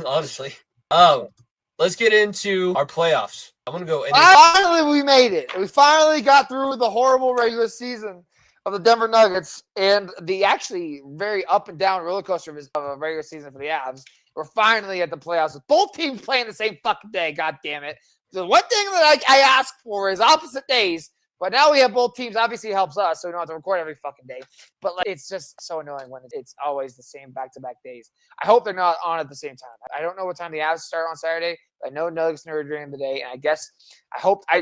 honestly. Let's get into our playoffs. I'm going to go. Finally, we made it. We finally got through the horrible regular season of the Denver Nuggets and the actually very up and down roller coaster of a regular season for the Avs. We're finally at the playoffs with both teams playing the same fucking day. God damn it. The one thing that I ask for is opposite days, but now we have both teams. Obviously, it helps us, so we don't have to record every fucking day. But it's just so annoying when it's always the same back-to-back days. I hope they're not on at the same time. I don't know what time the Avs start on Saturday. I know Nuggets are during the day, and I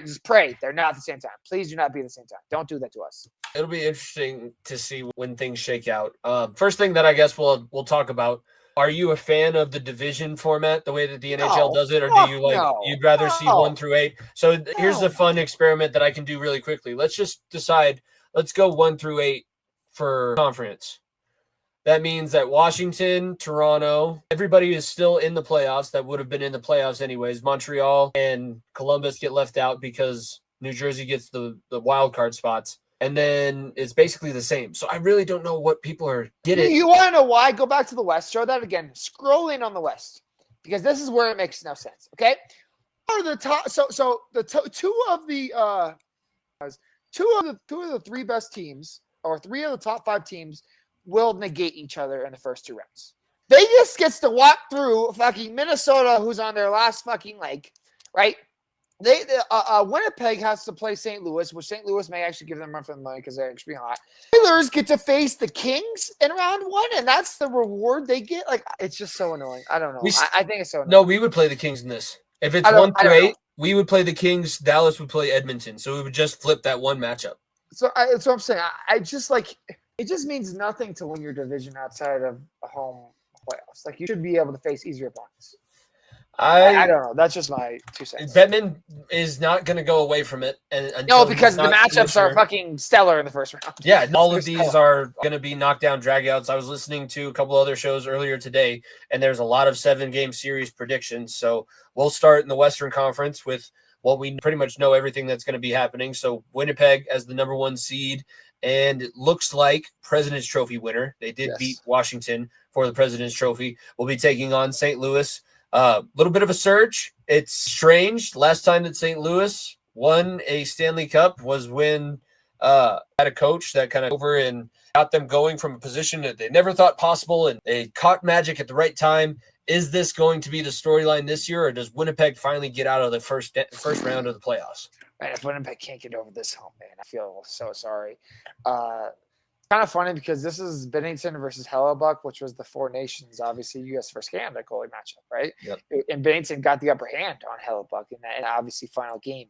just pray they're not at the same time. Please do not be at the same time. Don't do that to us. It'll be interesting to see when things shake out. First thing that I guess we'll talk about. Are you a fan of the division format, the way that the NHL does it, or do you you'd rather see 1 through 8? So here's a fun experiment that I can do really quickly. Let's just decide. Let's go 1 through 8 for conference. That means that Washington, Toronto, everybody is still in the playoffs that would have been in the playoffs anyways. Montreal and Columbus get left out because New Jersey gets the wild card spots. And then it's basically the same. So I really don't know what people are getting. You want to know why? Go back to the West. Show that again. Scroll in on the West. Because this is where it makes no sense. Okay? The top, so two of the 3 best teams, or 3 of the top 5 teams, will negate each other in the first 2 rounds. Vegas gets to walk through fucking Minnesota, who's on their last fucking leg, right? Winnipeg has to play St. Louis, which St. Louis may actually give them run for the money because they're extremely hot. Oilers get to face the Kings in round 1, and that's the reward they get. Like, it's just so annoying. I don't know. I think it's so annoying. No, we would play the Kings in this. If it's 1 through 8, we would play the Kings. Dallas would play Edmonton. So we would just flip that one matchup. So that's what I'm saying. I just it just means nothing to win your division outside of a home playoffs. Like, you should be able to face easier opponents. I don't know. That's just my 2 cents. Bettman is not going to go away from it. No, because the matchups are fucking stellar in the first round. Yeah, all of these are going to be knockdown dragouts. I was listening to a couple other shows earlier today, and there's a lot of 7-game series predictions. So we'll start in the Western Conference with what we pretty much know everything that's going to be happening. So Winnipeg as the number 1 seed, and it looks like President's Trophy winner. They did beat Washington for the President's Trophy. We'll be taking on St. Louis. Little bit of a surge. It's strange. Last time that St. Louis won a Stanley Cup was when had a coach that kind of over and got them going from a position that they never thought possible, and they caught magic at the right time. Is this going to be the storyline this year, or does Winnipeg finally get out of the first round of the playoffs? Man, if Winnipeg can't get over this hump, man, I feel so sorry. Kind of funny because this is Bennington versus Hellebuck, which was the 4 nations, obviously U.S. versus Canada goalie matchup, right? Yep. And Bennington got the upper hand on Hellebuck in that obviously final game.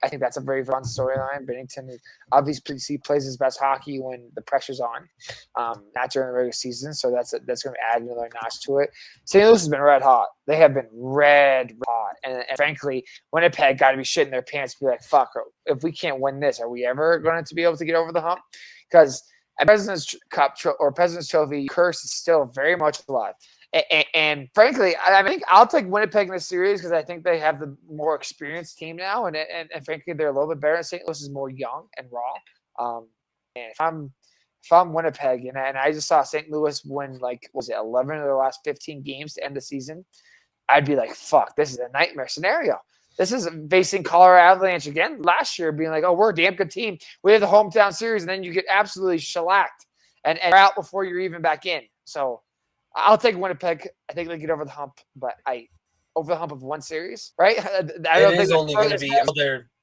I think that's a very fun storyline. Bennington obviously plays his best hockey when the pressure's on, not during the regular season. So that's going to add another notch to it. St. Louis has been red hot. They have been red hot. And frankly, Winnipeg got to be shitting their pants to be like, fuck, if we can't win this, are we ever going to be able to get over the hump? Because a President's Cup or President's Trophy curse is still very much alive. And frankly, I think I'll take Winnipeg in this series because I think they have the more experienced team now, and frankly, they're a little bit better. St. Louis is more young and raw. And if I'm Winnipeg, and I just saw St. Louis win 11 of their last 15 games to end the season, I'd be like, fuck, this is a nightmare scenario. This is facing Colorado Avalanche again last year, being like, oh, we're a damn good team. We have the hometown series, and then you get absolutely shellacked and you're out before you're even back in. So I'll take Winnipeg. I think they get over the hump, but over the hump of 1 series, right? It is only going to be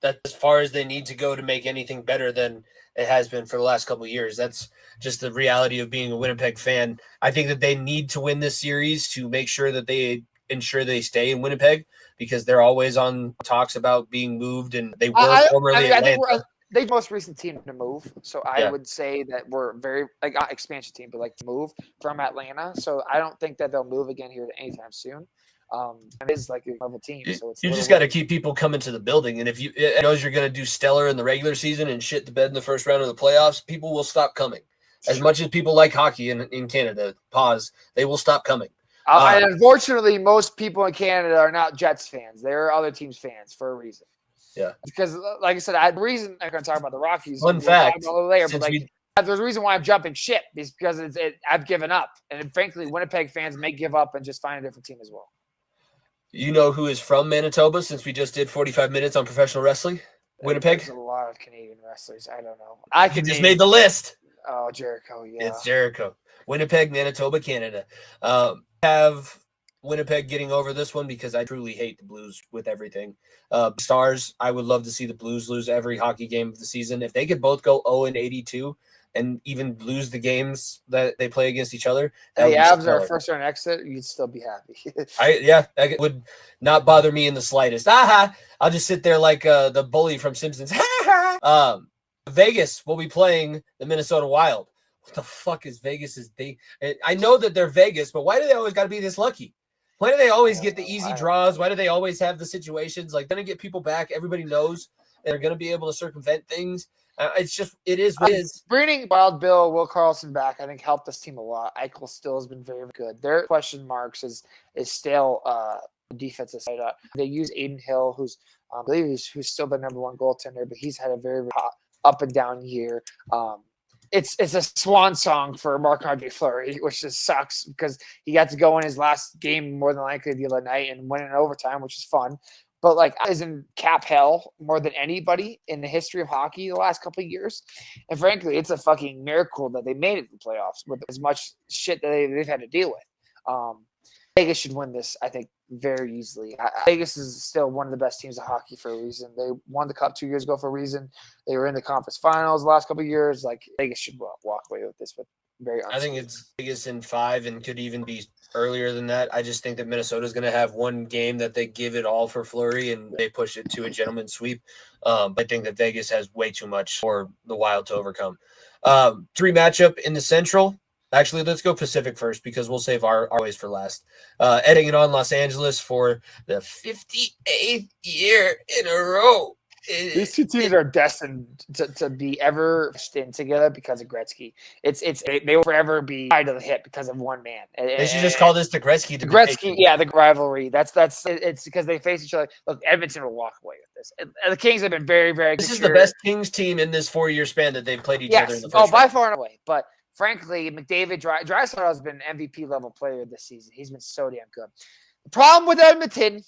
that's as far as they need to go to make anything better than it has been for the last couple of years. That's just the reality of being a Winnipeg fan. I think that they need to win this series to make sure that they ensure they stay in Winnipeg, because they're always on talks about being moved, and they were formerly Atlanta. They're the most recent team to move, so I would say that we're very not expansion team, but to move from Atlanta. So I don't think that they'll move again here anytime soon. It is a level team, so it's you just got to keep people coming to the building, and if you knows you're going to do stellar in the regular season and shit the bed in the first round of the playoffs, people will stop coming. As much as people like hockey in Canada, they will stop coming. And unfortunately, most people in Canada are not Jets fans. They're other teams' fans for a reason. Yeah. Because, like I said, I had a reason I'm going to talk about the Rockies. Fun fact, later, There's a reason why I'm jumping ship is because I've given up. And frankly, Winnipeg fans may give up and just find a different team as well. You know who is from Manitoba since we just did 45 minutes on professional wrestling? Winnipeg? There's a lot of Canadian wrestlers. I don't know. You just made the list. Oh, Jericho, yeah. It's Jericho. Winnipeg, Manitoba, Canada. Have Winnipeg getting over this one because I truly hate the Blues with everything. Stars, I would love to see the Blues lose every hockey game of the season. If they could both go 0-82 and even lose the games that they play against each other. The Avs are first round exit, you'd still be happy. That would not bother me in the slightest. I'll just sit there like the bully from Simpsons. Vegas will be playing the Minnesota Wild. What the fuck is Vegas? I know that they're Vegas, but why do they always got to be this lucky? Why do they always get the easy draws? Why do they always have the situations like gonna get people back? Everybody knows they're gonna be able to circumvent things. It is what it is. Bringing Wild Bill, Will Carlson back, I think helped this team a lot. Eichel still has been very, very good. Their question marks is still defensive side. They use Aiden Hill, who's I believe who's still the number one goaltender, but he's had a very, very hot up and down year. It's a swan song for Marc-Andre Fleury, which just sucks because he got to go in his last game more than likely the other night and win in overtime, which is fun. But like is in cap hell more than anybody in the history of hockey the last couple of years. And frankly, it's a fucking miracle that they made it to the playoffs with as much shit that they've had to deal with. Vegas should win this, I think, very easily. Vegas is still one of the best teams of hockey for a reason. They won the Cup 2 years ago for a reason. They were in the conference finals the last couple of years. Like Vegas should walk away with this, but I think it's Vegas in 5 and could even be earlier than that. I just think that Minnesota is going to have one game that they give it all for Fleury and they push it to a gentleman's sweep. I think that Vegas has way too much for the Wild to overcome. 3 matchup in the Central. Actually, let's go Pacific first because we'll save our ways for last. Heading on Los Angeles for the 58th year in a row. These two teams are destined to be ever in together because of Gretzky. They will forever be tied to the hip because of one man. They should just call this the Gretzky. The Gretzky, yeah, the rivalry. It's because they face each other. Look, Edmonton will walk away with this. And the Kings have been very, very. This is the best Kings team in this 4-year span that they've played each other in the first round. By far and away. But frankly, McDavid, Draisaitl has been MVP level player this season. He's been so damn good. The problem with Edmonton.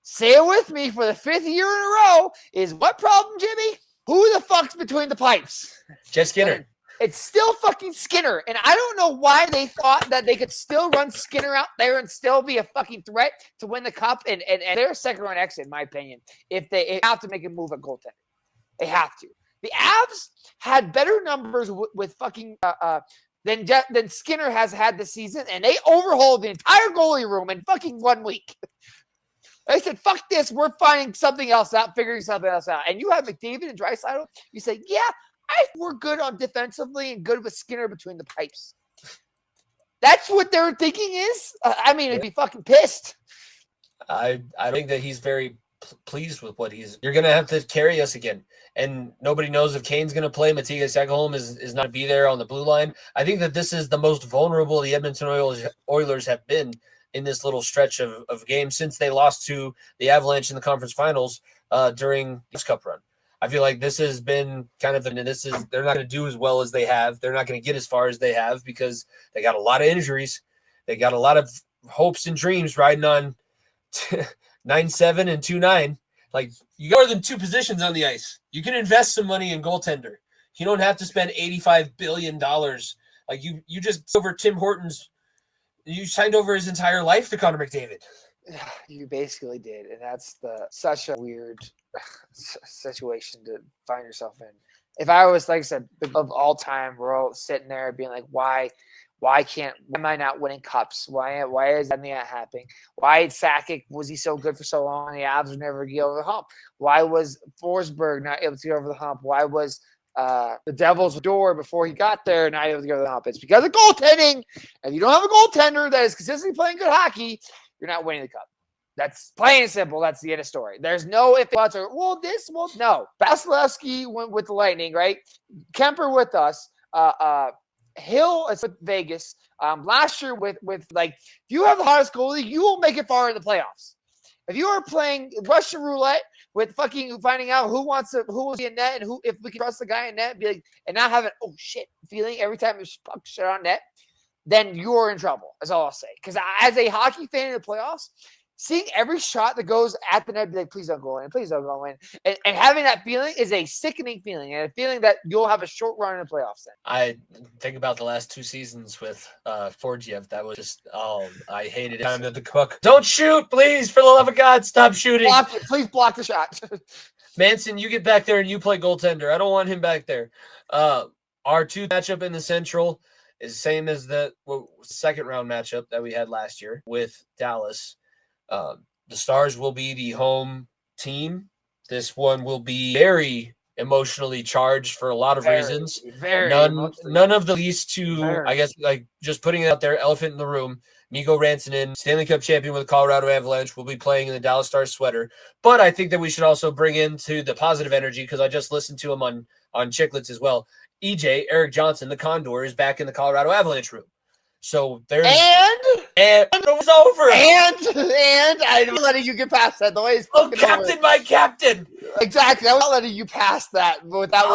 Say it with me for the 5th year in a row is what problem, Jimmy? Who the fuck's between the pipes? Jet Skinner. It's still fucking Skinner. And I don't know why they thought that they could still run Skinner out there and still be a fucking threat to win the cup. And they're a second round exit, in my opinion, if they have to make a move at goaltender. They have to. The Avs had better numbers with fucking than Skinner has had this season, and they overhauled the entire goalie room in fucking 1 week. They said, fuck this. We're finding something else out, figuring something else out. And you have McDavid and Draisaitl. You say, yeah, we're good on defensively and good with Skinner between the pipes. That's what their thinking is? I'd be fucking pissed. I think that he's very pleased with what you're going to have to carry us again. And nobody knows if Kane's going to play. Matthias Ekholm is not to be there on the blue line. I think that this is the most vulnerable the Edmonton Oilers have been in this little stretch of games since they lost to the Avalanche in the conference finals during this cup run. I feel like this has been kind of they're not going to do as well as they have. They're not going to get as far as they have because they got a lot of injuries. They got a lot of hopes and dreams riding on 9-7 and 2-9. Like you got more than 2 positions on the ice. You can invest some money in goaltender. You don't have to spend $85 billion. Like you just over Tim Hortons. You signed over his entire life to Connor McDavid. You basically did, and that's such a weird situation to find yourself in. If I was, like I said, of all time, we're all sitting there being like, why am I not winning cups? Why is that not happening? Why Sakic was he so good for so long? And the Avs would never get over the hump. Why was Forsberg not able to get over the hump? Why was the Devil's door before he got there not able to get over the hump? It's because of goaltending. If you don't have a goaltender that is consistently playing good hockey, you're not winning the cup. That's plain and simple. That's the end of story. There's no if, buts, or no. Vasilevsky went with the Lightning, right? Kemper with us. Hill is with Vegas. Last year with like, if you have the hottest goalie, you will make it far in the playoffs. If you are playing Russian roulette with fucking finding out who will be in net and if we can trust the guy in net, and not have an oh shit feeling every time there's puck shit on net, then you're in trouble. That's all I'll say. Because as a hockey fan in the playoffs, seeing every shot that goes at the net, be like, please don't go in, please don't go in. And having that feeling is a sickening feeling, and a feeling that you'll have a short run in the playoffs then. I think about the last 2 seasons with Forgiev. That was just, I hated it. Time that the puck. Don't shoot, please, for the love of God, stop shooting. Please block the shot. Manson, you get back there and you play goaltender. I don't want him back there. Our 2 matchup in the Central is the same as the second round matchup that we had last year with Dallas. The Stars will be the home team. This one will be very emotionally charged for a lot of reasons. None of the least to, I guess, like just putting it out there, elephant in the room. Niko Rantanen, Stanley Cup champion with the Colorado Avalanche, will be playing in the Dallas Stars sweater. But I think that we should also bring into the positive energy, because I just listened to him on Chiclets as well. Eric Johnson, the Condor, is back in the Colorado Avalanche room. So there's and it was over. And I'm not letting you get past that. The way it's fucking captain, my captain. Exactly. I'm not letting you pass that without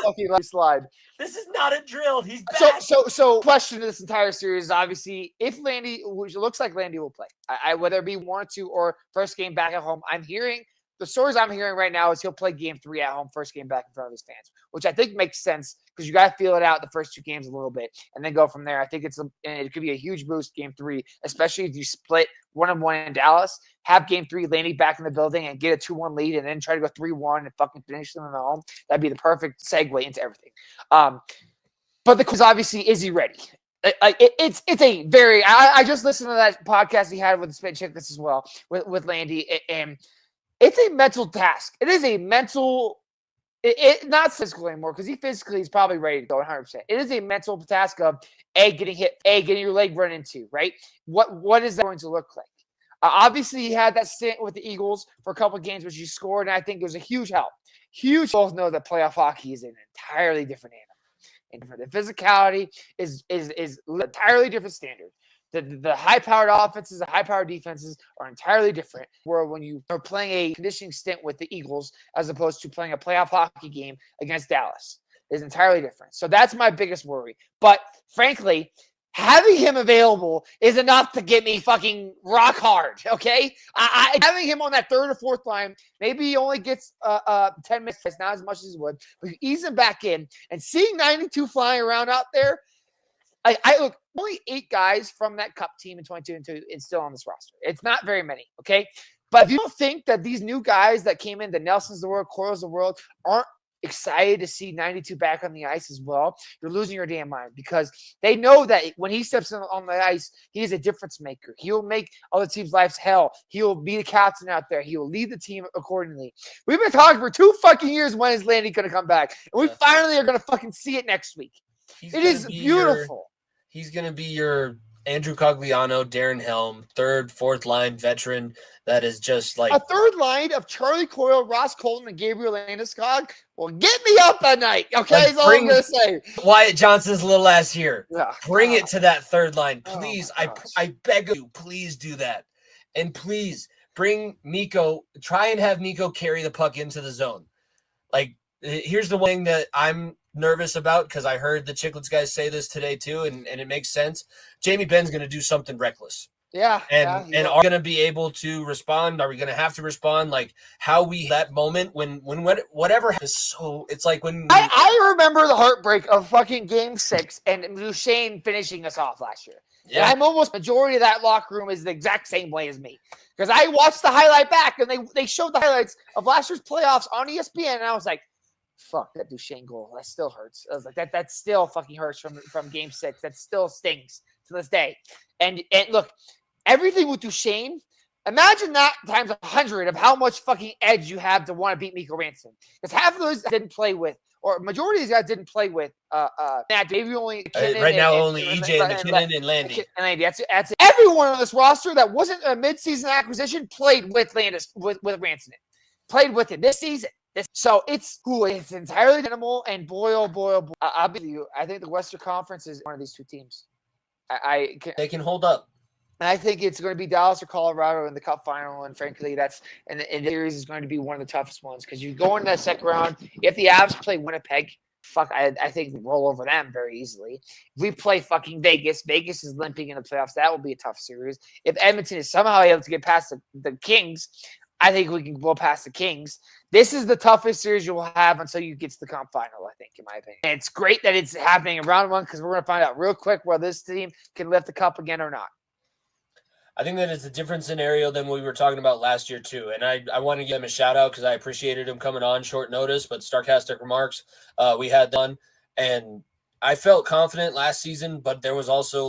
fucking slide. This is not a drill. He's back. So question to this entire series is obviously if Landy, which looks like Landy will play, whether it be 1 or 2 or first game back at home. The stories I'm hearing right now is he'll play game 3 at home, first game back in front of his fans, which I think makes sense because you got to feel it out the first 2 games a little bit and then go from there. I think it could be a huge boost game 3, especially if you split 1-1 in Dallas, have game 3 Landy back in the building and get a 2-1 lead and then try to go 3-1 and fucking finish them at home. That'd be the perfect segue into everything. But the question obviously, is he ready? It's a very. I just listened to that podcast he had with the Spit Chicklets as well with Landy and. It's a mental task. It is a mental, not physical anymore because he physically is probably ready to go 100%. It is a mental task of getting hit, getting your leg run into, right? What is that going to look like? Obviously, he had that stint with the Eagles for a couple of games, which he scored, and I think it was a huge help. Huge. Both know that playoff hockey is an entirely different animal. And the physicality is an entirely different standard. The high-powered offenses, the high-powered defenses are entirely different. Where when you are playing a conditioning stint with the Eagles as opposed to playing a playoff hockey game against Dallas is entirely different. So that's my biggest worry. But frankly, having him available is enough to get me fucking rock hard, okay? Having him on that 3rd or 4th line, maybe he only gets 10 minutes, not as much as he would, but you ease him back in and seeing 92 flying around out there, I look, only 8 guys from that Cup team in 22 is still on this roster. It's not very many, okay? But if you don't think that these new guys that came in, the Nelsons of the world, Coyles of the world, aren't excited to see 92 back on the ice as well, you're losing your damn mind because they know that when he steps on the ice, he is a difference maker. He'll make other teams' lives hell. He'll be the captain out there. He will lead the team accordingly. We've been talking for 2 fucking years when is Landy going to come back, and we finally are going to fucking see it next week. It is beautiful. He's going to be your Andrew Cogliano, Darren Helm, 3rd, 4th line veteran that is just like... A 3rd line of Charlie Coyle, Ross Colton, and Gabriel Landeskog will get me up at night, okay? That's all I'm going to say. Wyatt Johnson's little ass here. Yeah. Bring it to that 3rd line. Please, I beg you, please do that. And please, bring Mikko, try and have Mikko carry the puck into the zone. Like, here's the one thing that I'm nervous about because I heard the Chicklets guys say this today too, and it makes sense. Jamie Benn's going to do something reckless. Yeah. And are we going to be able to respond? Are we going to have to respond? Like how we that moment when whatever happens. So it's like when I remember the heartbreak of fucking game 6 and Duchesne finishing us off last year. Yeah. And I'm almost majority of that locker room is the exact same way as me because I watched the highlight back and they showed the highlights of last year's playoffs on ESPN and I was like, fuck that Duchesne goal. That still hurts. I was like, that still fucking hurts from game 6. That still stings to this day. And look, everything with Duchesne, imagine that times 100 of how much fucking edge you have to want to beat Mikko Rantanen. Because half of those didn't play with, or majority of these guys didn't play with Matt Davey only right now only EJ and McKinnon and Landy. That's it. Everyone on this roster that wasn't a midseason acquisition played with with Rantanen. Played with him this season. So it's entirely animal, and boy, oh boy, I'll be you. I think the Western Conference is one of these 2 teams. They can hold up. And I think it's going to be Dallas or Colorado in the Cup final. And frankly, and the series is going to be one of the toughest ones because you go into that second round. If the Avs play Winnipeg, I think we roll over them very easily. If we play fucking Vegas is limping in the playoffs. That will be a tough series. If Edmonton is somehow able to get past the Kings, I think we can go past the Kings. This is the toughest series you will have until you get to the Cup final, I think, in my opinion. And it's great that it's happening in round one because we're going to find out real quick whether this team can lift the cup again or not. I think that it's a different scenario than we were talking about last year, too. And I want to give him a shout out because I appreciated him coming on short notice, but sarcastic remarks we had done. And I felt confident last season, but there was also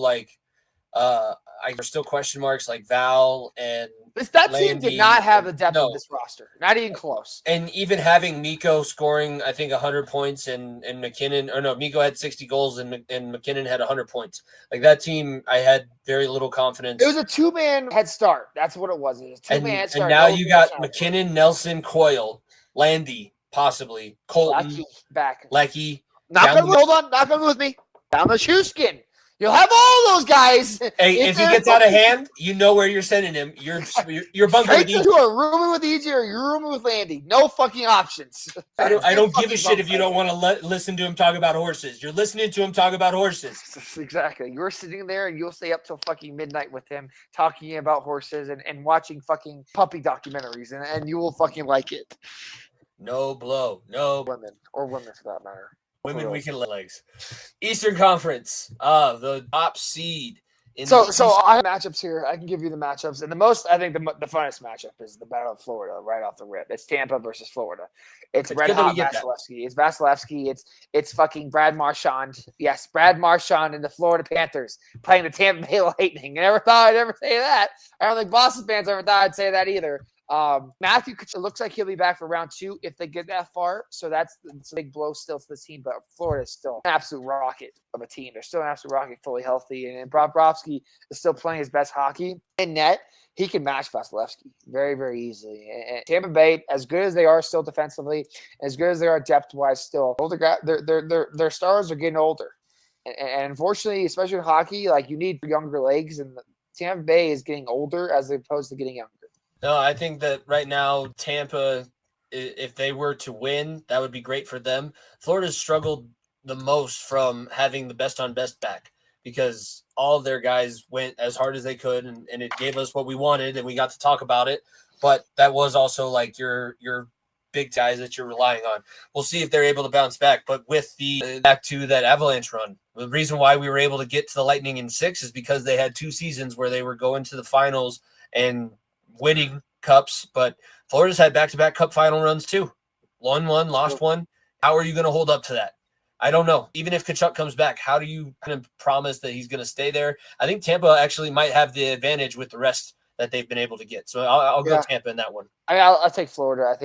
there's still question marks like Val and that team did not have the depth of this roster. Not even close. And even having Mikko scoring, I think, 100 points and McKinnon, or no, Mikko had 60 goals and McKinnon had 100 points. Like that team, I had very little confidence. It was a two-man head start. That's what it was. It was a two-man head start. And now you got McKinnon, Nelson, Coyle, Landy, possibly, Colton, Lecky. Hold on. Not going with me. Down the shoe skin. You'll have all those guys. Hey, if he gets out of hand, you know where you're sending him. You're bunkering with EJ. You're rooming with EJ or you're rooming with Landy. No fucking options. I don't give a shit if you don't want to listen to him talk about horses. You're listening to him talk about horses. Exactly. You're sitting there and you'll stay up till fucking midnight with him talking about horses and watching fucking puppy documentaries and you will fucking like it. No blow. No. Women for that matter. Women, we can legs. Eastern Conference, the top seed. So I have matchups here. I can give you the matchups, and I think the funnest matchup is the Battle of Florida right off the rip. It's Tampa versus Florida. It's red hot Vasilevsky. It's Vasilevsky. It's fucking Brad Marchand. Yes, Brad Marchand and the Florida Panthers playing the Tampa Bay Lightning. I never thought I'd ever say that. I don't think Boston fans ever thought I'd say that either. Matthew looks like he'll be back for round 2 if they get that far. So it's a big blow still to the team, but Florida's still an absolute rocket of a team. They're still an absolute rocket, fully healthy. And Bobrovsky is still playing his best hockey. In net, he can match Vasilevsky very, very easily. And Tampa Bay, as good as they are still defensively, as good as they are depth-wise still, their stars are getting older. And unfortunately, especially in hockey, like you need younger legs, and Tampa Bay is getting older as opposed to getting younger. No, I think that right now, Tampa, if they were to win, that would be great for them. Florida's struggled the most from having the best on best back because all of their guys went as hard as they could, and it gave us what we wanted, and we got to talk about it. But that was also like your big guys that you're relying on. We'll see if they're able to bounce back. But with the back to that Avalanche run, the reason why we were able to get to the Lightning in 6 is because they had 2 seasons where they were going to the finals and winning cups, but Florida's had back-to-back cup final runs too. Won one, lost one. How are you going to hold up to that? I don't know. Even if Tkachuk comes back, how do you kind of promise that he's going to stay there? I think Tampa actually might have the advantage with the rest that they've been able to get. So I'll go Tampa in that one. I'll take Florida.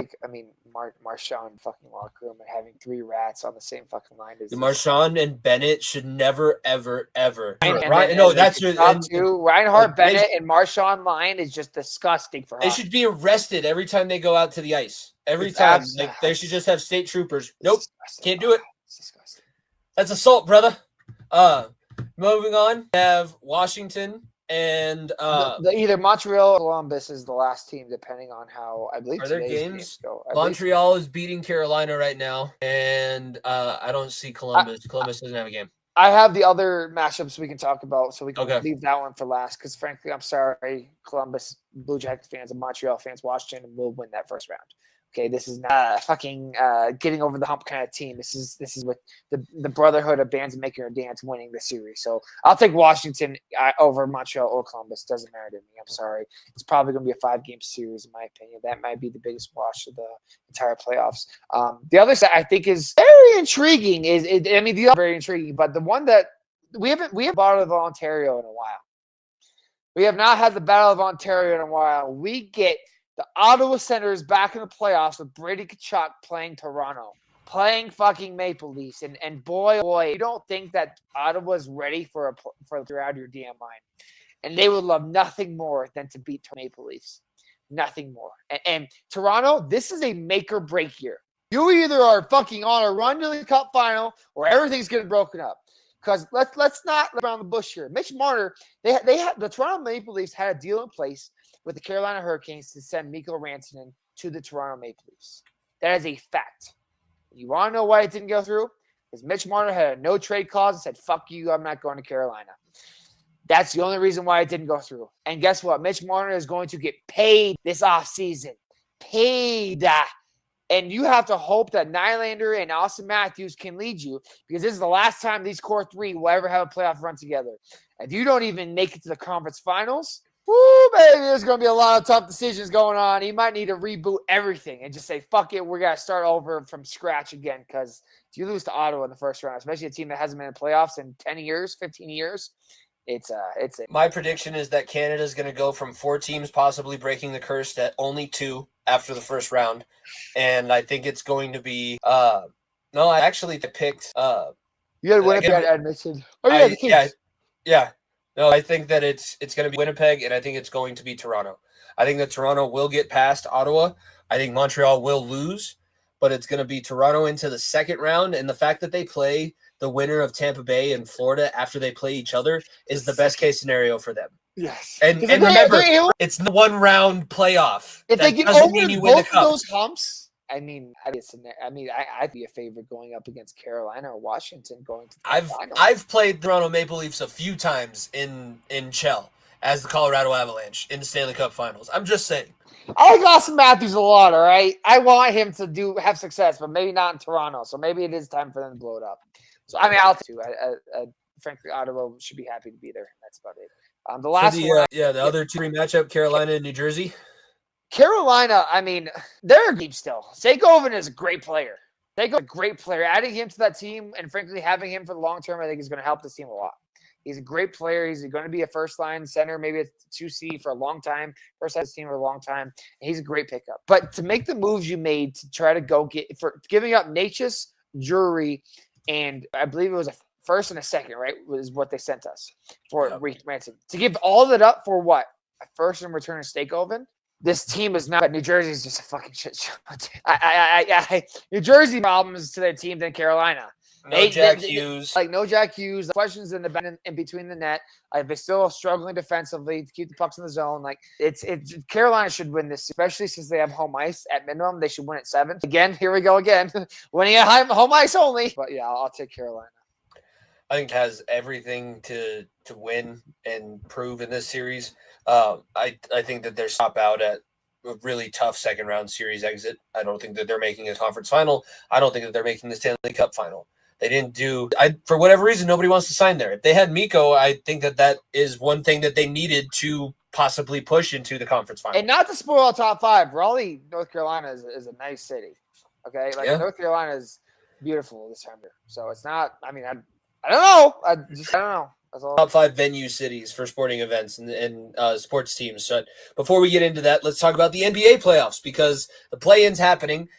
Marchand fucking locker room and having 3 rats on the same fucking line. Marchand and Bennett should never, ever, ever. Reinhart, Bennett, and Marchand line is just disgusting for They should be arrested every time they go out to the ice. Every time. They should just have state troopers. Nope. Can't do it. It's disgusting. That's assault, brother. Moving on, we have Washington and either Montreal or Columbus is the last team, depending on how I believe. Are there games? Montreal is beating Carolina right now, and I don't see Columbus. Columbus doesn't have a game. I have the other matchups we can talk about, so we can leave that one for last. Because frankly, I'm sorry, Columbus Blue Jackets fans and Montreal fans, Washington will win that first round. Okay, this is not fucking getting over the hump kind of team. This is what the brotherhood of bands making a dance winning the series. So I'll take Washington over Montreal or Columbus. Doesn't matter to me. I'm sorry. It's probably going to be a 5-game series in my opinion. That might be the biggest wash of the entire playoffs. The other side I think is very intriguing. The other very intriguing, but the one that we haven't Battle of Ontario in a while. We have not had the Battle of Ontario in a while. We get the Ottawa Senators back in the playoffs with Brady Tkachuk playing Toronto, playing fucking Maple Leafs, and boy, you don't think that Ottawa's ready for you're out of your damn mind, and they would love nothing more than to beat Maple Leafs, nothing more. And Toronto, this is a make or break year. You either are fucking on a run to the Cup final or everything's getting broken up. Because let's not around the bush here. Mitch Marner, they had the Toronto Maple Leafs had a deal in place with the Carolina Hurricanes to send Mikko Rantanen to the Toronto Maple Leafs. That is a fact. You want to know why it didn't go through? Because Mitch Marner had a no trade clause and said, "Fuck you, I'm not going to Carolina." That's the only reason why it didn't go through. And guess what? Mitch Marner is going to get paid this offseason. Paid. And you have to hope that Nylander and Austin Matthews can lead you, because this is the last time these core three will ever have a playoff run together. If you don't even make it to the conference finals, woo, baby, there's going to be a lot of tough decisions going on. You might need to reboot everything and just say, fuck it, we're going to start over from scratch again. Because if you lose to Ottawa in the first round, especially a team that hasn't been in playoffs in 10 years, 15 years, it's My prediction is that Canada is going to go from 4 teams possibly breaking the curse to only 2 after the first round. And I think it's going to be no, I actually picked you had Winnipeg at Edmonton. Oh yeah, the Kings. Yeah. No, I think that it's going to be Winnipeg, and I think it's going to be Toronto. I think that Toronto will get past Ottawa. I think Montreal will lose, but it's going to be Toronto into the second round, and the fact that they play the winner of Tampa Bay and Florida after they play each other is the best case scenario for them. Yes. And remember, it's the 1-round playoff. If they get over both of those humps, I'd be a favorite going up against Carolina or Washington going to the final. I've played Toronto Maple Leafs a few times in Chell as the Colorado Avalanche in the Stanley Cup Finals. I'm just saying. I like Austin Matthews a lot, all right? I want him to have success, but maybe not in Toronto. So maybe it is time for them to blow it up. So, I'll too. Frankly, Ottawa should be happy to be there. That's about it. The last one. The other 2 matchup, Carolina and New Jersey. Carolina, they're deep still. Seikoven is a great player. Seikoven, a great player. Adding him to that team and, frankly, having him for the long term, I think is going to help this team a lot. He's a great player. He's going to be a first-line center, maybe a 2C for a long time, first-line team for a long time. He's a great pickup. But to make the moves you made to try to go for giving up Natchez, Drury, and I believe it was a first and a second, right, was what they sent us for Ransom. To give all of it up for what? A first in return of Stakeoven? This team is not. New Jersey is just a fucking shit show. New Jersey problems to their team than Carolina. Jack Hughes. No Jack Hughes. The questions in between the net. They're still struggling defensively to keep the pucks in the zone. It's Carolina should win this, especially since they have home ice at minimum. They should win at 7. Again, here we go again. Winning at home ice only. But yeah, I'll take Carolina. I think has everything to win and prove in this series. I think that they're stop out at a really tough second round series exit. I don't think that they're making a conference final. I don't think that they're making the Stanley Cup final. They didn't do for whatever reason, nobody wants to sign there. If they had Mikko, I think that is one thing that they needed to possibly push into the conference final. And not to spoil our top 5, Raleigh, North Carolina is a nice city. Okay. North Carolina is beautiful this time of year. So it's not, I don't know. I don't know. That's all. Top 5 venue cities for sporting events and sports teams. So before we get into that, let's talk about the NBA playoffs, because the play-in's happening